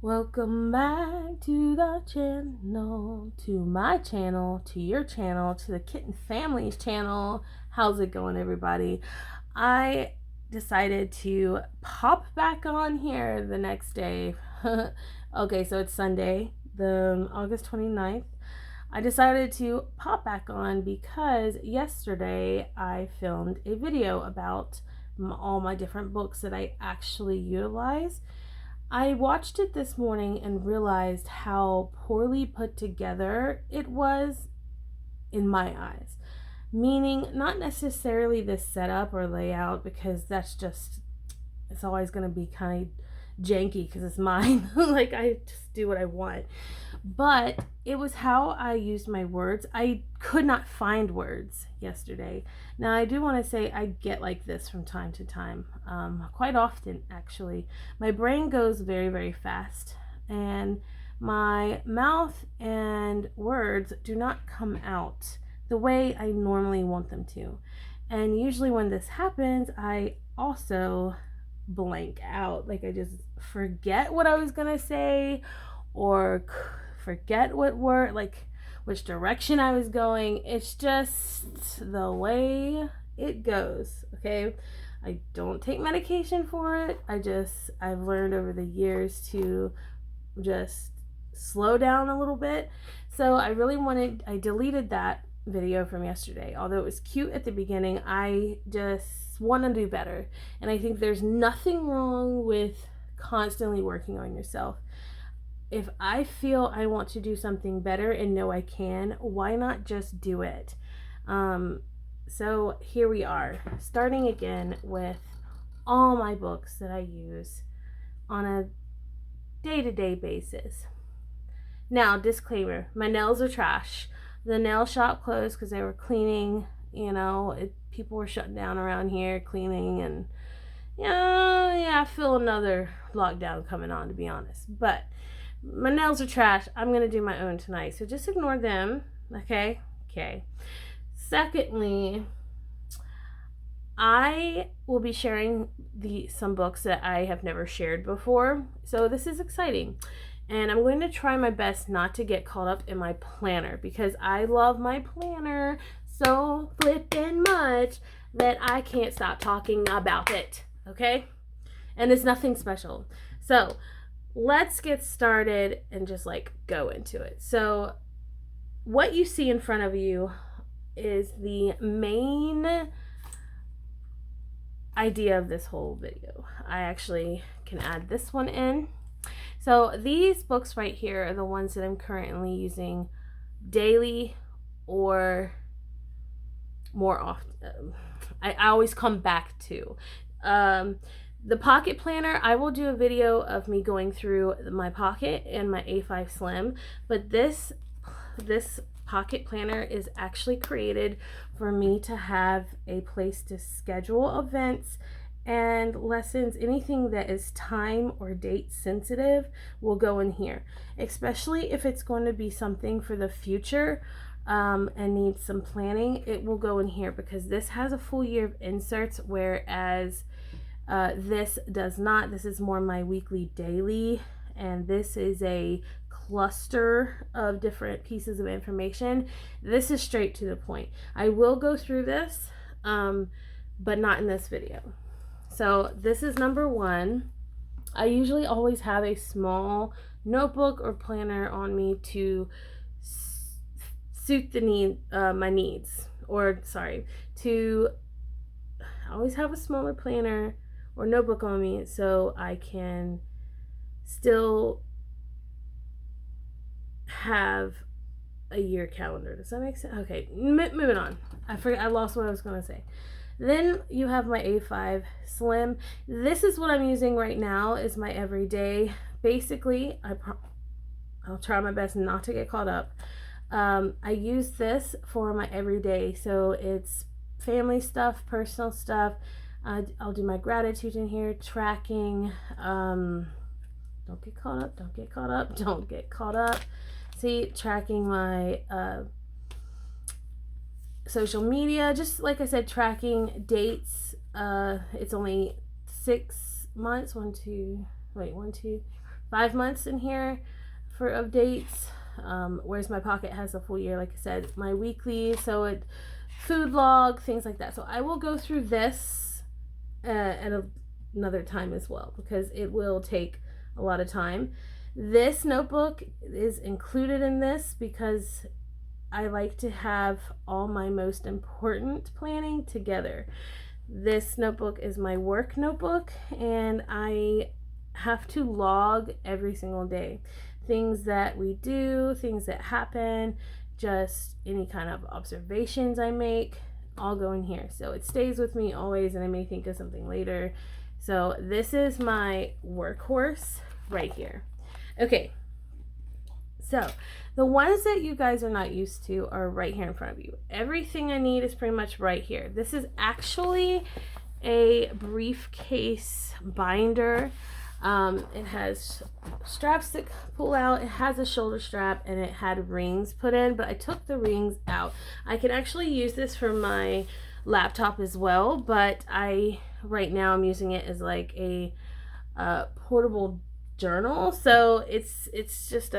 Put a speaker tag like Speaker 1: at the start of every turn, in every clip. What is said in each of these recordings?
Speaker 1: Welcome back to the channel, to my channel, to your channel, to the Kitten Family's channel. How's it going, everybody? I decided to pop back on here the next day. Okay, so it's Sunday, the August 29th. I decided to pop back on because yesterday I filmed a video about all my different books that I actually utilize. I watched it this morning and realized how poorly put together it was in my eyes. Meaning, not necessarily the setup or layout, because it's always going to be kind of janky because it's mine. Like, I just do what I want. But it was how I used my words. I could not find words yesterday. Now, I do want to say I get like this from time to time, quite often actually. My brain goes very, very fast, and my mouth and words do not come out the way I normally want them to. And usually when this happens, I also blank out. Like, I just forget what I was gonna say, or forget what word, like which direction I was going. It's just the way it goes. Okay, I don't take medication for it. I've learned over the years to just slow down a little bit. So I deleted that video from yesterday. Although it was cute at the beginning, I just want to do better. And I think there's nothing wrong with constantly working on yourself. If I feel I want to do something better and know I can, why not just do it? So here we are, starting again with all my books that I use on a day-to-day basis. Now, disclaimer, my nails are trash. The nail shop closed because they were cleaning. People were shutting down around here cleaning, and I feel another lockdown coming on, to be honest. But my nails are trash. I'm going to do my own tonight. So just ignore them. Okay? Okay. Secondly, I will be sharing some books that I have never shared before. So this is exciting. And I'm going to try my best not to get caught up in my planner, because I love my planner so flippin' much that I can't stop talking about it. Okay? And it's nothing special. So let's get started and just go into it. So what you see in front of you is the main idea of this whole video. I actually can add this one in. So these books right here are the ones that I'm currently using daily or more often. I always come back to. The pocket planner, I will do a video of me going through my pocket and my A5 Slim, but this pocket planner is actually created for me to have a place to schedule events and lessons. Anything that is time or date sensitive will go in here, especially if it's going to be something for the future and needs some planning. It will go in here because this has a full year of inserts, whereas this does not. This is more my weekly daily, and this is a cluster of different pieces of information. This is straight to the point. I will go through this, but not in this video. So this is number one. I usually always have a small notebook or planner on me to suit my needs. I always have a smaller planner or notebook on me so I can still have a year calendar. Does that make sense? Okay, moving on. I lost what I was going to say. Then you have my A5 Slim. This is what I'm using right now is my everyday. Basically, I'll try my best not to get caught up. I use this for my everyday. So it's family stuff, personal stuff. I'll do my gratitude in here, tracking. Don't get caught up, don't get caught up, don't get caught up. See, tracking my social media, just like I said, tracking dates. It's only 6 months. 1, 2, 5 months in here of dates, whereas my pocket has a full year. Like I said, my weekly, so it food log, things like that. So I will go through this at another time as well, because it will take a lot of time. This notebook is included in this because I like to have all my most important planning together. This notebook is my work notebook, and I have to log every single day. Things that we do, things that happen, just any kind of observations I make, all go in here. So it stays with me always, and I may think of something later. So this is my workhorse right here. Okay, so the ones that you guys are not used to are right here in front of you. Everything I need is pretty much right here. This is actually a briefcase binder. It has straps that pull out. It has a shoulder strap, and it had rings put in, but I took the rings out. I can actually use this for my laptop as well, but right now I'm using it as like a portable journal. So it's just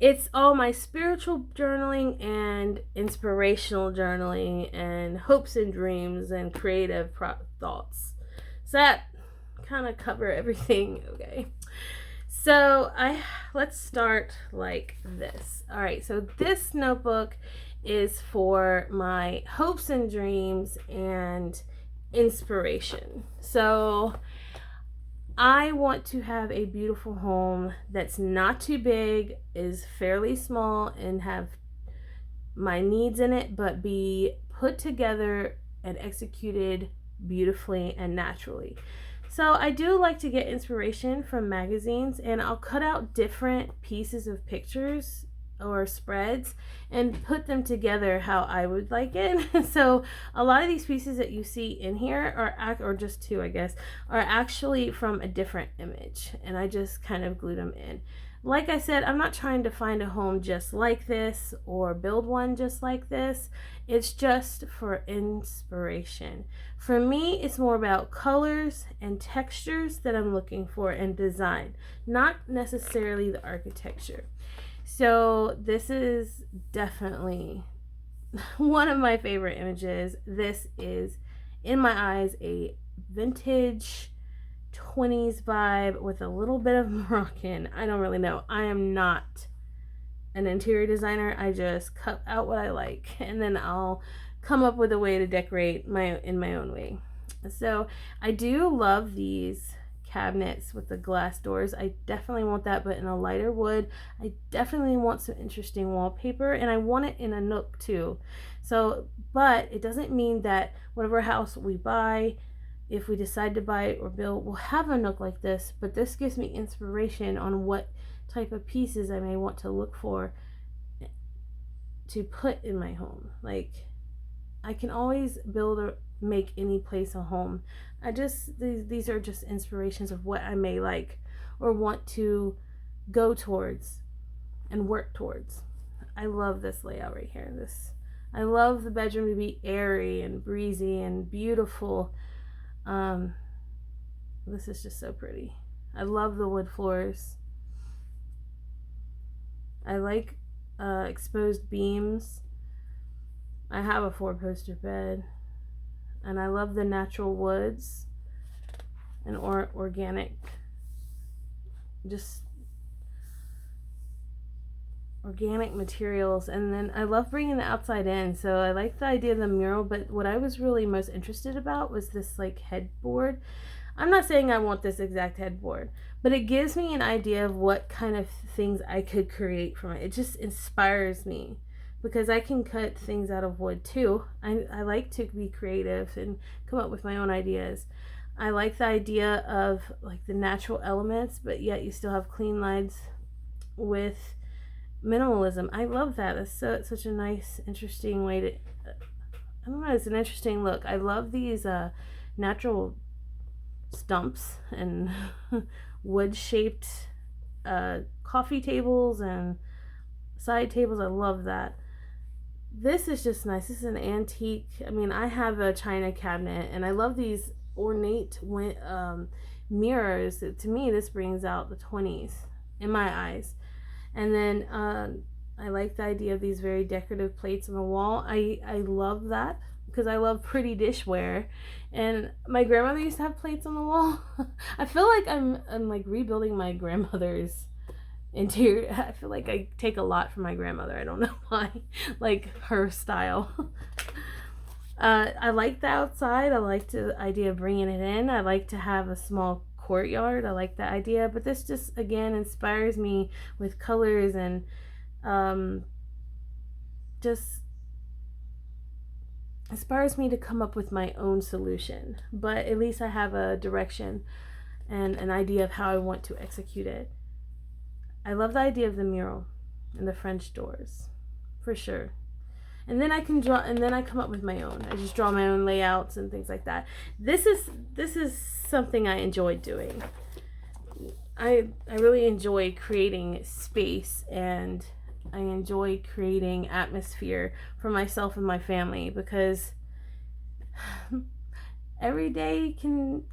Speaker 1: it's all my spiritual journaling and inspirational journaling and hopes and dreams and creative thoughts. So that kind of cover everything. Okay, so let's start like this. All right, so this notebook is for my hopes and dreams and inspiration. So I want to have a beautiful home that's not too big, is fairly small, and have my needs in it, but be put together and executed beautifully and naturally. So I do like to get inspiration from magazines, and I'll cut out different pieces of pictures or spreads and put them together how I would like it. So a lot of these pieces that you see in here or just two, I guess, are actually from a different image, and I just kind of glued them in. Like I said, I'm not trying to find a home just like this or build one just like this. It's just for inspiration. For me, it's more about colors and textures that I'm looking for and design, not necessarily the architecture. So this is definitely one of my favorite images. This is, in my eyes, a vintage 20s vibe with a little bit of Moroccan. I don't really know. I am not an interior designer. I just cut out what I like, and then I'll come up with a way to decorate in my own way. So I do love these cabinets with the glass doors. I definitely want that, but in a lighter wood. I definitely want some interesting wallpaper, and I want it in a nook too. So, but it doesn't mean that whatever house we buy, if we decide to buy it or build, we'll have a nook like this. But this gives me inspiration on what type of pieces I may want to look for to put in my home. Like, I can always build or make any place a home. These are just inspirations of what I may like or want to go towards and work towards. I love this layout right here. I love the bedroom to be airy and breezy and beautiful. This is just so pretty. I love the wood floors. I like exposed beams. I have a 4-poster bed, and I love the natural woods and organic, just organic materials. And then I love bringing the outside in, so I like the idea of the mural, but what I was really most interested about was this like headboard. I'm not saying I want this exact headboard, but it gives me an idea of what kind of things I could create from it. It just inspires me because I can cut things out of wood too. I like to be creative and come up with my own ideas. I like the idea of like the natural elements, but yet you still have clean lines with minimalism. I love that. It's such a nice, interesting way to, I don't know, it's an interesting look. I love these natural stumps and wood shaped coffee tables and side tables. I love that. This is just nice. This is an antique. I mean, I have a china cabinet, and I love these ornate mirrors. To me, this brings out the 20s in my eyes. And then I like the idea of these very decorative plates on the wall. I love that because I love pretty dishware, and my grandmother used to have plates on the wall. I feel like I'm like rebuilding my grandmother's interior. I feel like I take a lot from my grandmother. I don't know why, like her style. I like the outside. I like the idea of bringing it in. I like to have a small courtyard. I like that idea, but this just again inspires me with colors and just inspires me to come up with my own solution. But at least I have a direction and an idea of how I want to execute it. I love the idea of the mural and the French doors, for sure. And then I can draw, and then I come up with my own. I just draw my own layouts and things like that. This is something I enjoy doing. I really enjoy creating space, and I enjoy creating atmosphere for myself and my family, because every day can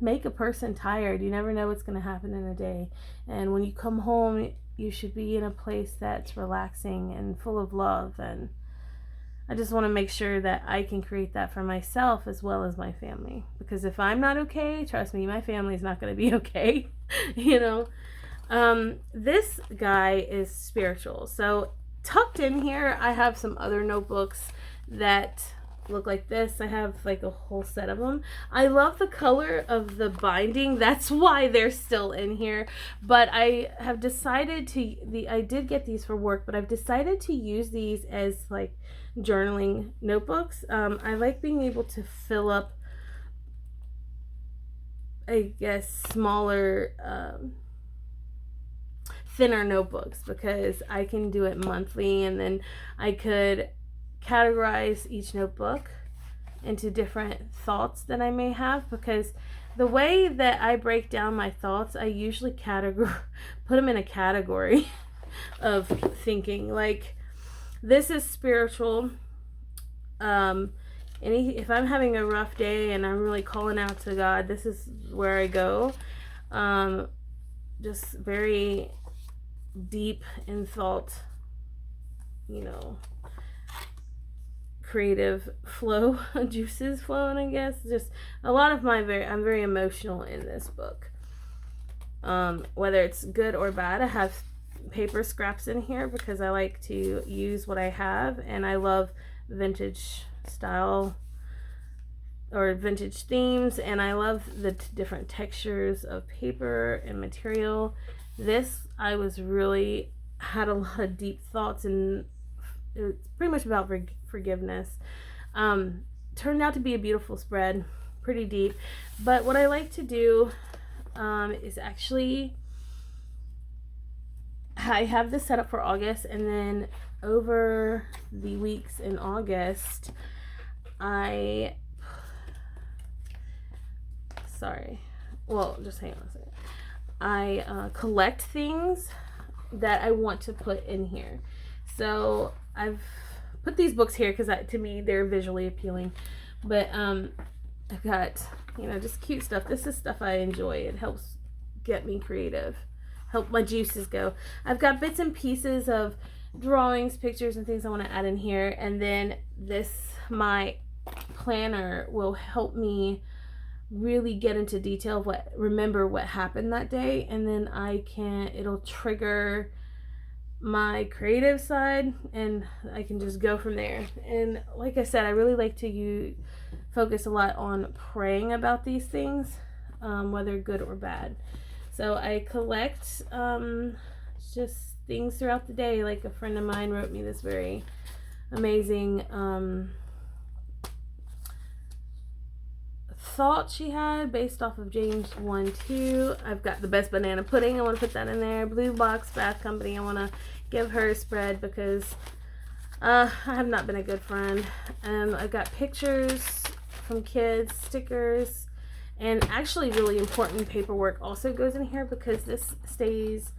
Speaker 1: make a person tired. You never know what's going to happen in a day. And when you come home, you should be in a place that's relaxing and full of love. And I just want to make sure that I can create that for myself as well as my family. Because if I'm not okay, trust me, my family's not going to be okay. You know? This guy is spiritual. So tucked in here, I have some other notebooks that look like this. I have like a whole set of them. I love the color of the binding. That's why they're still in here. But I have decided to, I did get these for work, but I've decided to use these as like journaling notebooks. I like being able to fill up, I guess, smaller, thinner notebooks, because I can do it monthly, and then I could categorize each notebook into different thoughts that I may have, because the way that I break down my thoughts, I usually put them in a category of thinking. Like, this is spiritual. If I'm having a rough day and I'm really calling out to God, this is where I go. Just very deep in thought, you know, creative flow, juices flowing, I guess. Just a lot of I'm very emotional in this book. Whether it's good or bad, I have paper scraps in here because I like to use what I have, and I love vintage style or vintage themes, and I love the different textures of paper and material. This, I was really had a lot of deep thoughts, and it's pretty much about forgiveness. Turned out to be a beautiful spread, pretty deep. But what I like to do is actually, I have this set up for August, and then over the weeks in August, just hang on a second. I collect things that I want to put in here. So I've put these books here because to me they're visually appealing. But I've got, you know, just cute stuff. This is stuff I enjoy. It helps get me creative, help my juices go. I've got bits and pieces of drawings, pictures, and things I want to add in here. And then my planner will help me really get into detail of remember what happened that day, and then it'll trigger my creative side, and I can just go from there. And like I said, I really like to focus a lot on praying about these things, whether good or bad. So I collect just things throughout the day. Like, a friend of mine wrote me this very amazing thought she had based off of James 1:2. I've got the best banana pudding. I want to put that in there. Blue Box Bath Company. I want to give her a spread because I have not been a good friend. And I've got pictures from kids, stickers, and actually really important paperwork also goes in here because this stays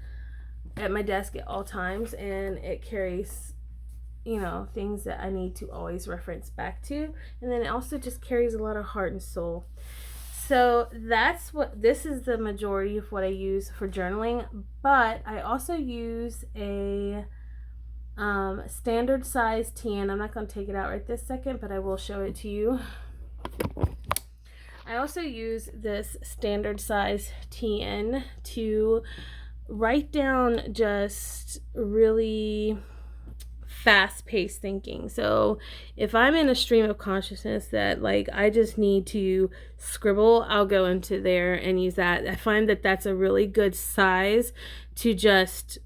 Speaker 1: at my desk at all times, and it carries, you know, things that I need to always reference back to. And then it also just carries a lot of heart and soul. So this is the majority of what I use for journaling, but I also use a standard size TN. I'm not going to take it out right this second, but I will show it to you. I also use this standard size TN to write down just really fast-paced thinking. So if I'm in a stream of consciousness that like I just need to scribble, I'll go into there and use that. I find that that's a really good size to just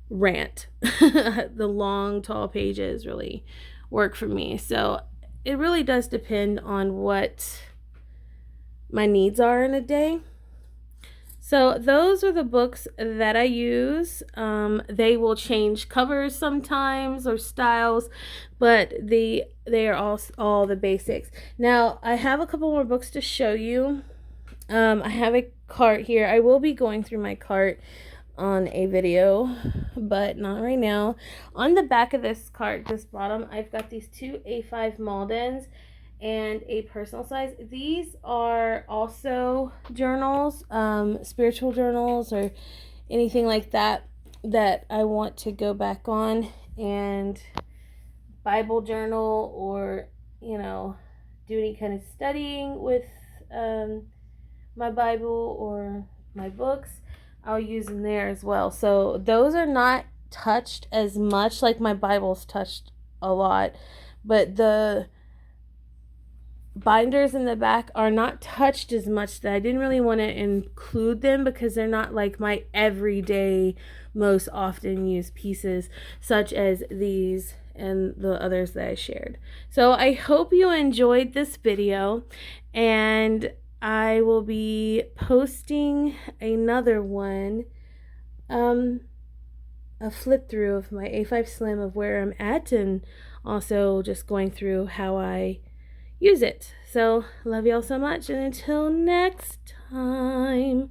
Speaker 1: rant. The long tall pages really work for me. So it really does depend on what my needs are in a day. So those are the books that I use. They will change covers sometimes or styles, but they are all the basics. Now I have a couple more books to show you. I have a cart here. I will be going through my cart on a video, but not right now. On the back of this cart, this bottom, I've got these two A5 Maldens and a personal size. These are also journals, spiritual journals or anything like that that I want to go back on, and Bible journal, or you know, do any kind of studying with my Bible or my books. I'll use them there as well. So those are not touched as much. Like my Bible's touched a lot, but the binders in the back are not touched as much, that I didn't really want to include them because they're not like my everyday most often used pieces, such as these and the others that I shared. So I hope you enjoyed this video, and I will be posting another one, a flip through of my A5 Slim of where I'm at, and also just going through how I use it. So love y'all so much, and until next time.